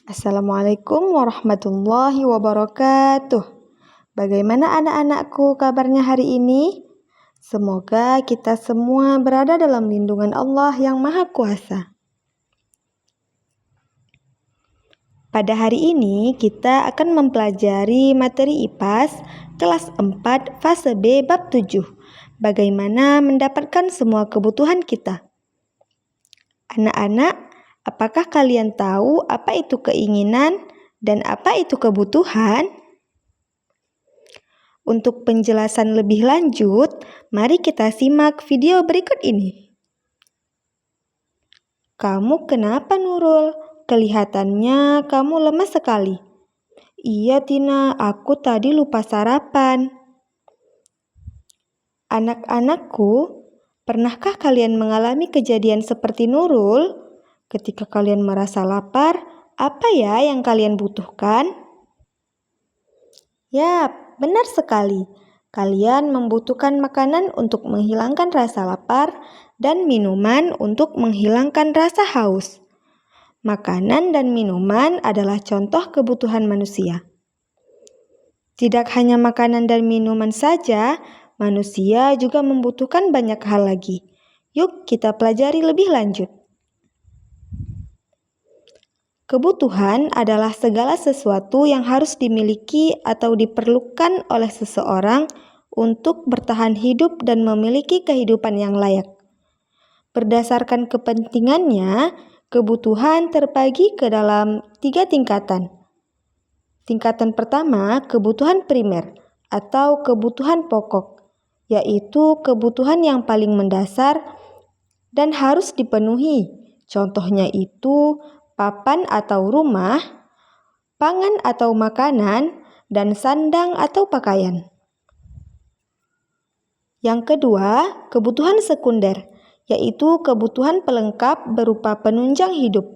Assalamualaikum warahmatullahi wabarakatuh. Bagaimana anak-anakku kabarnya hari ini? Semoga kita semua berada dalam lindungan Allah yang Maha Kuasa. Pada hari ini kita akan mempelajari materi IPAS kelas 4 fase B bab 7. Bagaimana mendapatkan semua kebutuhan kita. Anak-anak, apakah kalian tahu apa itu keinginan dan apa itu kebutuhan? Untuk penjelasan lebih lanjut, mari kita simak video berikut ini. Kamu kenapa, Nurul? Kelihatannya kamu lemas sekali. Iya, Tina, aku tadi lupa sarapan. Anak-anakku, pernahkah kalian mengalami kejadian seperti Nurul? Ketika kalian merasa lapar, apa ya yang kalian butuhkan? Ya, benar sekali. Kalian membutuhkan makanan untuk menghilangkan rasa lapar dan minuman untuk menghilangkan rasa haus. Makanan dan minuman adalah contoh kebutuhan manusia. Tidak hanya makanan dan minuman saja, manusia juga membutuhkan banyak hal lagi. Yuk kita pelajari lebih lanjut. Kebutuhan adalah segala sesuatu yang harus dimiliki atau diperlukan oleh seseorang untuk bertahan hidup dan memiliki kehidupan yang layak. Berdasarkan kepentingannya, kebutuhan terbagi ke dalam 3 tingkatan. Tingkatan pertama, kebutuhan primer atau kebutuhan pokok, yaitu kebutuhan yang paling mendasar dan harus dipenuhi. Contohnya itu papan atau rumah, pangan atau makanan, dan sandang atau pakaian. Yang kedua, kebutuhan sekunder, yaitu kebutuhan pelengkap berupa penunjang hidup.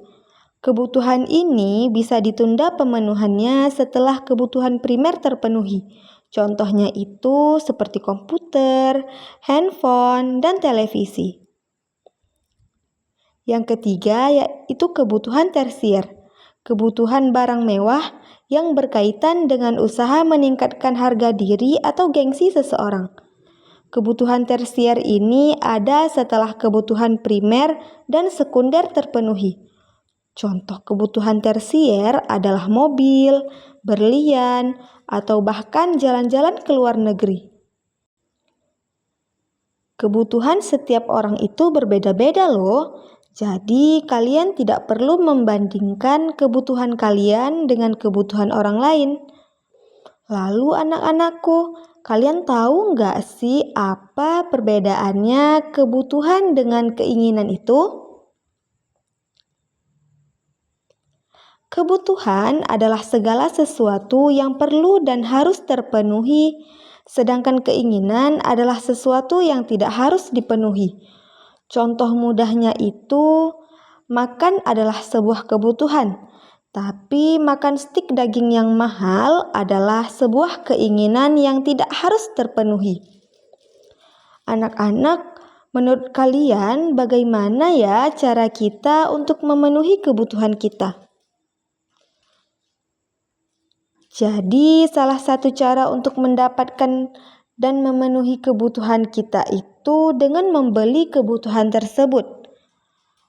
Kebutuhan ini bisa ditunda pemenuhannya setelah kebutuhan primer terpenuhi. Contohnya itu seperti komputer, handphone, dan televisi. Yang ketiga yaitu kebutuhan tersier, kebutuhan barang mewah yang berkaitan dengan usaha meningkatkan harga diri atau gengsi seseorang. Kebutuhan tersier ini ada setelah kebutuhan primer dan sekunder terpenuhi. Contoh kebutuhan tersier adalah mobil, berlian, atau bahkan jalan-jalan ke luar negeri. Kebutuhan setiap orang itu berbeda-beda loh. Jadi kalian tidak perlu membandingkan kebutuhan kalian dengan kebutuhan orang lain. Lalu anak-anakku, kalian tahu nggak sih apa perbedaannya kebutuhan dengan keinginan itu? Kebutuhan adalah segala sesuatu yang perlu dan harus terpenuhi, sedangkan keinginan adalah sesuatu yang tidak harus dipenuhi. Contoh mudahnya itu, makan adalah sebuah kebutuhan, tapi makan stik daging yang mahal adalah sebuah keinginan yang tidak harus terpenuhi. Anak-anak, menurut kalian bagaimana ya cara kita untuk memenuhi kebutuhan kita? Jadi, salah satu cara untuk mendapatkan dan memenuhi kebutuhan kita itu dengan membeli kebutuhan tersebut.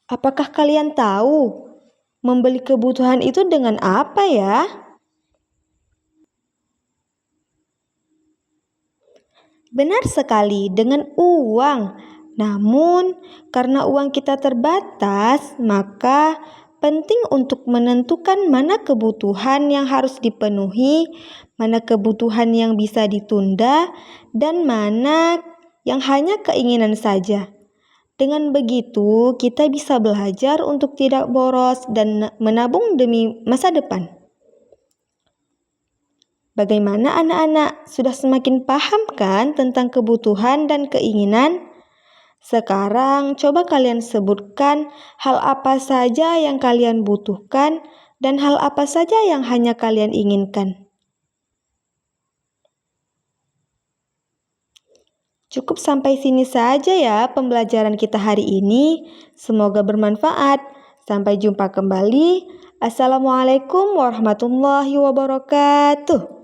Apakah kalian tahu membeli kebutuhan itu dengan apa ya? Benar sekali, dengan uang. Namun, karena uang kita terbatas, maka penting untuk menentukan mana kebutuhan yang harus dipenuhi, mana kebutuhan yang bisa ditunda, dan mana yang hanya keinginan saja. Dengan begitu, kita bisa belajar untuk tidak boros dan menabung demi masa depan. Bagaimana anak-anak? Sudah semakin paham kan tentang kebutuhan dan keinginan? Sekarang coba kalian sebutkan hal apa saja yang kalian butuhkan dan hal apa saja yang hanya kalian inginkan. Cukup sampai sini saja ya pembelajaran kita hari ini. Semoga bermanfaat. Sampai jumpa kembali. Assalamualaikum warahmatullahi wabarakatuh.